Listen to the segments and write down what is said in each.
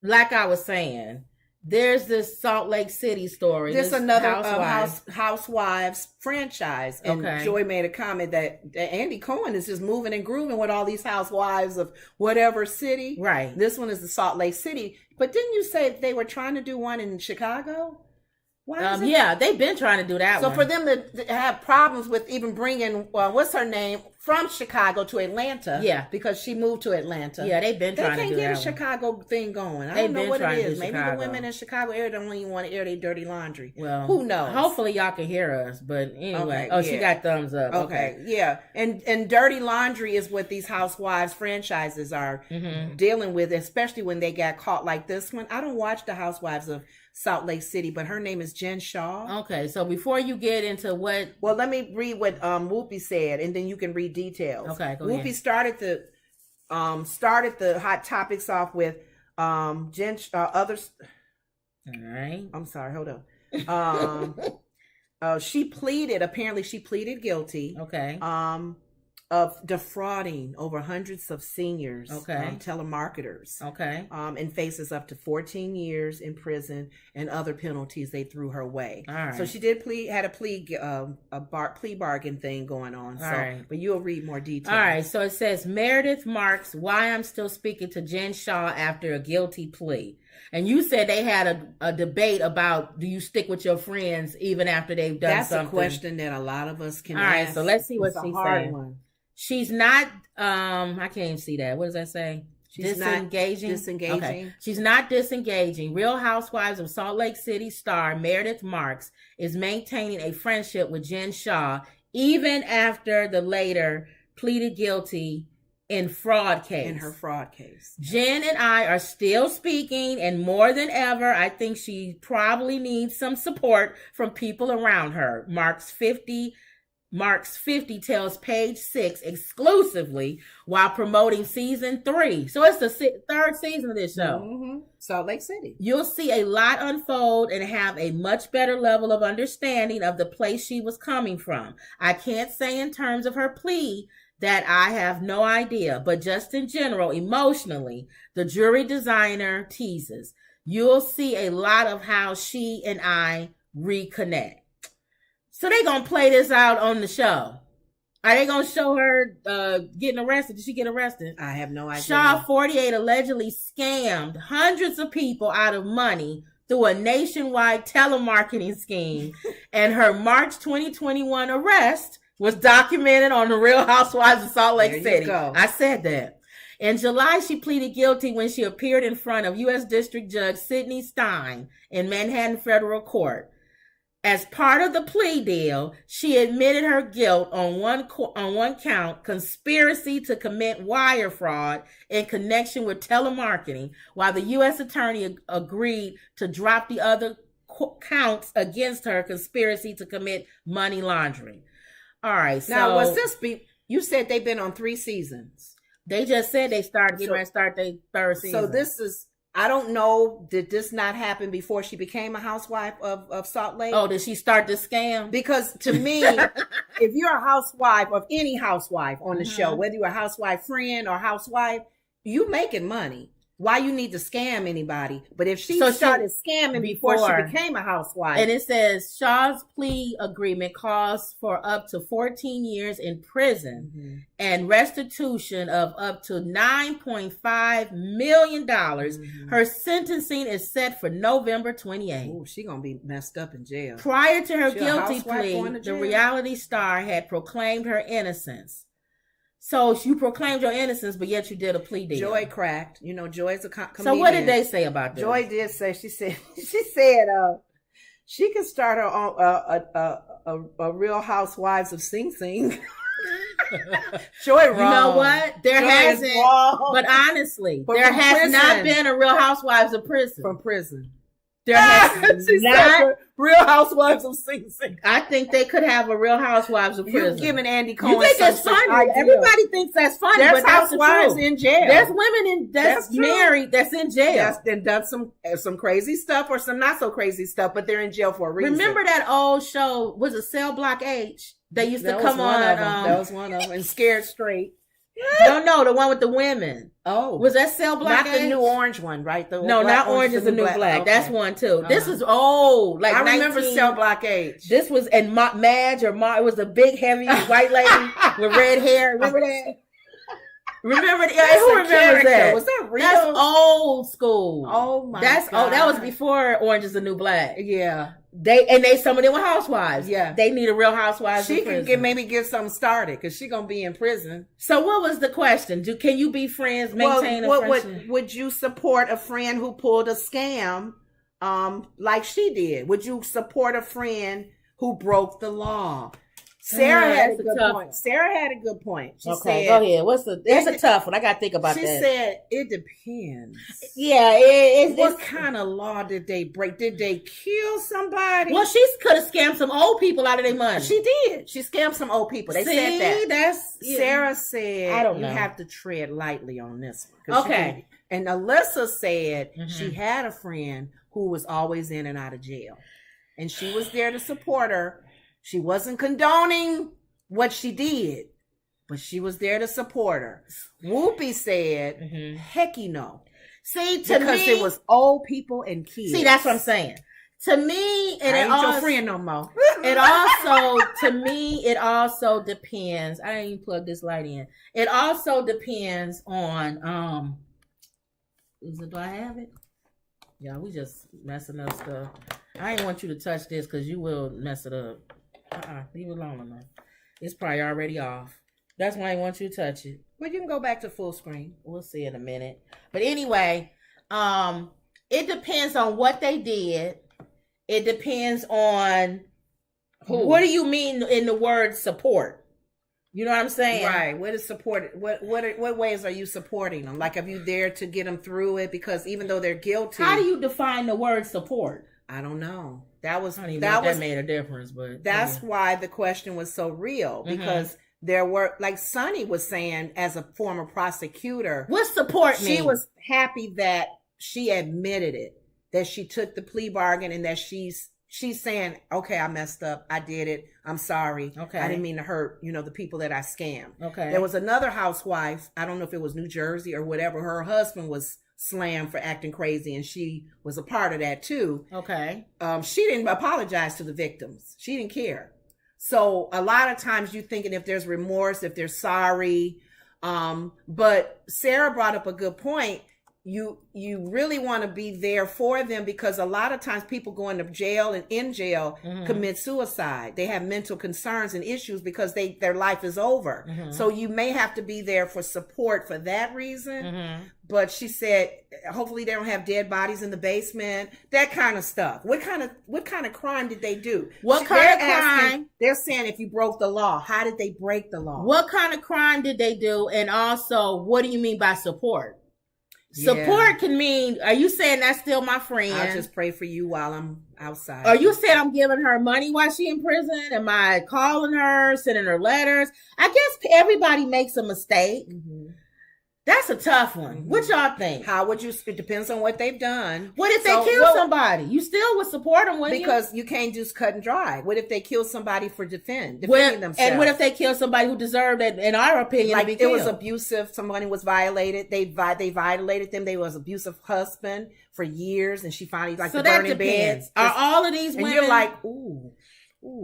like I was saying, there's this Salt Lake City story. There's This another housewife. Housewives franchise, and Okay. Joy made a comment that Andy Cohen is just moving and grooving with all these housewives of whatever city. Right. This one is the Salt Lake City, but didn't you say they were trying to do one in Chicago? Why is it? Yeah, they've been trying to do that So one. for them to have problems with even bringing what's her name from Chicago to Atlanta, Yeah. because she moved to Atlanta. Yeah, they've been They trying to can't do get that a one. Chicago thing going. I They've don't know been what it trying to is. do Maybe the Chicago. women in Chicago area don't even want to air their dirty laundry. Well, who knows? Hopefully y'all can hear us. But anyway, Okay, she yeah. got thumbs up. Okay, yeah, and dirty laundry is what these housewives franchises are Mm-hmm. dealing with, especially when they got caught like this one. I don't watch the Housewives of Salt Lake City, but her name is Jen Shaw. Okay, so before you get into what, Well, let me read what Whoopi said, and then you can read details. Okay, go Whoopi ahead. started the hot topics off with others. all right, I'm sorry, hold on. She pleaded. Apparently, she pleaded guilty. okay, Of defrauding over hundreds of seniors, Okay. telemarketers, okay, and faces up to 14 years in prison and other penalties they threw her way. All right. So she did had a plea bargain thing going on. So, All right. but you'll read more details. all right. So it says Meredith Marks, why I'm still speaking to Jen Shaw after a guilty plea. And you said they had a debate about, do you stick with your friends even after they've done That's something? a question that a lot of us can All right, ask. so let's see what It's a she hard said. one. She's not, I can't even see that. What does that say? She's not disengaging. disengaging. Okay. She's not disengaging. Real Housewives of Salt Lake City star Meredith Marks is maintaining a friendship with Jen Shaw even after the later pleaded guilty in fraud case. In her fraud case. Jen and I are still speaking, and more than ever, I think she probably needs some support from people around her. Marks 50 tells Page 6 exclusively while promoting season 3. So it's the third season of this show. Mm-hmm. Salt Lake City. You'll see a lot unfold and have a much better level of understanding of the place she was coming from. I can't say in terms of her plea that I have no idea, but just in general, emotionally, the jewelry designer teases. You'll see a lot of how she and I reconnect. So they gonna play this out on the show. Are they gonna show her getting arrested? Did she get arrested? I have no idea. Shaw, 48, allegedly scammed hundreds of people out of money through a nationwide telemarketing scheme, and her March 2021 arrest was documented on the Real Housewives of Salt Lake There you City. go. I said that. In July, she pleaded guilty when she appeared in front of U.S. District Judge Sidney Stein in Manhattan Federal Court. As part of the plea deal, she admitted her guilt on one count, conspiracy to commit wire fraud in connection with telemarketing, while the U.S. attorney agreed to drop the other counts against her, conspiracy to commit money laundering. All right, so Now, was this you said they've been on 3 seasons. they just said they started getting ready to start their third season. So this is, I don't know, did this not happen before she became a housewife of Salt Lake? Oh, did she start the scam? Because to me, if you're a housewife of any housewife on the show, whether you're a housewife friend or housewife, you making money. Why you need to scam anybody? But if she started scamming before she became a housewife. And it says Shaw's plea agreement calls for up to 14 years in prison and restitution of up to $9.5 million. Her sentencing is set for November 28th. Oh, she gonna be messed up in jail. Prior to her She a guilty housewife plea, going to the jail? reality star had proclaimed her innocence. So you proclaimed your innocence, but yet you did a plea deal. Joy cracked. You know, Joy's a comedian. So what did they say about this? Joy did say, she said she could start her own a Real Housewives of Sing Sing. Joy wrong. You know what? There Joy hasn't, is wrong. but honestly, But there from has prison. not been a Real Housewives of prison. From prison. There has She said not. Real Housewives of Sing Sing. I think they could have a Real Housewives of You're prison. giving Andy Cohen You think it's some funny? idea. Everybody thinks that's funny, There's but that's the housewives truth. in jail. There's women that's That's true. married that's in jail. Yes, and done some crazy stuff or some not so crazy stuff, but they're in jail for a reason. Remember that old show? Was it Cell Block H? They used to That come was one on. of them. That was one of them. And Scared Straight. No, the one with the women. Oh, was that Cell Block? Not the new orange one, right? No, not Orange is the New Black. Okay. That's one too. This is old. Like I remember Cell Block Age. This was and Madge or it was a big, heavy white lady with red hair. Remember that? Remember that? Who remembers that? Was that real? That's old school. Oh my! God. That was before Orange is the New Black. Yeah. Some of them were housewives. Yeah. They need a real housewife. She can maybe get something started because she's gonna be in prison. So what was the question? Can you be friends, maintain a friendship? Would you support a friend who pulled a scam like she did? Would you support a friend who broke the law? Sarah had a good point. Sarah had a good point. She said, go ahead. That's a tough one. I got to think about that. She said, it depends. Yeah. What kind of law did they break? Did they kill somebody? Well, she could have scammed some old people out of their money. She did. She scammed some old people. They said that. Sarah said, I don't know. You have to tread lightly on this one. Okay. And Alyssa said she had a friend who was always in and out of jail. And she was there to support her. She wasn't condoning what she did, but she was there to support her. Whoopi said, hecky no. See, because it was old people and kids. See, that's what I'm saying. To me, and I ain't your friend no more. It also depends. I didn't even plug this light in. It also depends on, do I have it? Yeah, we just messing up stuff. I ain't want you to touch this because you will mess it up. Leave it alone enough. It's probably already off. That's why I want you to touch it. Well, you can go back to full screen. We'll see in a minute. But anyway, it depends on what they did. It depends on who. What do you mean in the word support? You know what I'm saying? Right. What is support? What ways are you supporting them? Like, are you there to get them through it? Because even though they're guilty, how do you define the word support? I don't know. That made a difference, but that's why the question was so real, because there were, like Sonny was saying, as a former prosecutor, what support mean? She was happy that she admitted it, that she took the plea bargain, and that she's saying, okay, I messed up, I did it, I'm sorry, okay, I didn't mean to hurt the people that I scammed. Okay. There was another housewife, I don't know if it was New Jersey or whatever, her husband was slammed for acting crazy, and she was a part of that too. Okay. She didn't apologize to the victims. She didn't care. So a lot of times you thinking if there's remorse, if they're sorry. But Sarah brought up a good point. You really want to be there for them, because a lot of times people go into jail and in jail commit suicide. They have mental concerns and issues because their life is over. So you may have to be there for support for that reason. But she said, hopefully they don't have dead bodies in the basement, that kind of stuff. What kind of crime did they do? What kind of crime? They're saying if you broke the law, how did they break the law? What kind of crime did they do? And also, what do you mean by support? Support can mean, are you saying that's still my friend? I'll just pray for you while I'm outside. Are you saying I'm giving her money while she's in prison? Am I calling her, sending her letters? I guess everybody makes a mistake. That's a tough one. What y'all think? How would you? It depends on what they've done. What if they kill somebody? You still would support them, wouldn't you? Because you can't just cut and dry. What if they kill somebody for defending themselves? And what if they kill somebody who deserved it, in our opinion, like to be killed? It was abusive. Somebody was violated. They violated them. They was abusive husband for years, and she finally so the burning beds. Are all of these women? And you're like, ooh.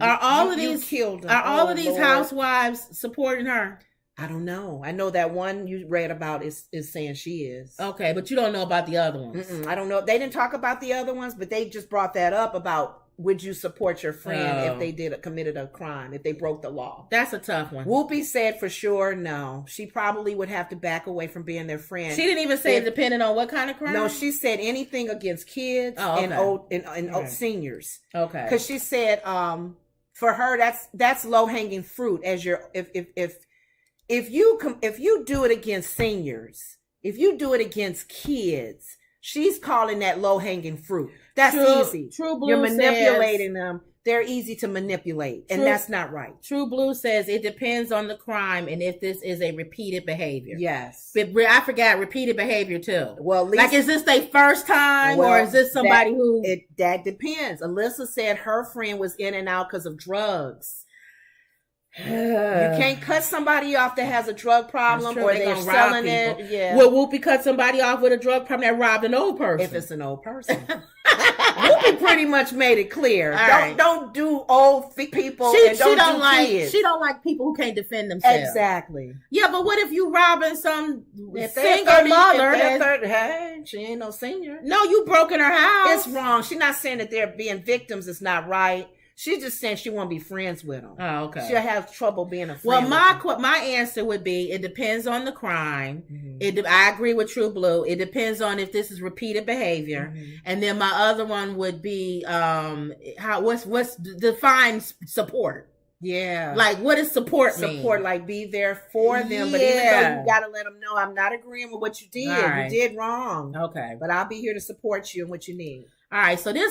Are all of these killed them? Are all of these housewives supporting her? I don't know. I know that one you read about is saying she is. Okay, but you don't know about the other ones. I don't know. They didn't talk about the other ones, but they just brought that up about, would you support your friend if they committed a crime, if they broke the law? That's a tough one. Whoopi said for sure no. She probably would have to back away from being their friend. She didn't even say depending on what kind of crime? No, she said anything against kids and old seniors. Okay. Because she said for her that's low-hanging fruit. As if you do it against seniors, if you do it against kids, she's calling that low-hanging fruit. That's easy. True Blue You're manipulating them. They're easy to manipulate, and that's not right. True Blue says it depends on the crime and if this is a repeated behavior. Yes. But I forgot repeated behavior too. Well, Lisa, like, is this their first time or is this somebody that depends. Alyssa said her friend was in and out because of drugs. You can't cut somebody off that has a drug problem or they're selling it. Yeah. Will Whoopi cut somebody off with a drug problem that robbed an old person? If it's an old person. Whoopi pretty much made it clear. Right. Don't do old people. She and don't don't do like kids. She don't like people who can't defend themselves. Exactly. Yeah, but what if you robbing some single 30, mother? Hey, she ain't no senior. No, you broke in her house. It's wrong. She's not saying that they're being victims. It's not right. She's just saying she won't be friends with them. Oh, okay. She'll have trouble being a friend. Well, my answer would be it depends on the crime. Mm-hmm. I agree with True Blue. It depends on if this is repeated behavior, and then my other one would be what's define support. Yeah, like what does support mean? Support, like be there for them, but even though you got to let them know I'm not agreeing with what you did. Right. You did wrong. Okay, but I'll be here to support you and what you need. All right, so this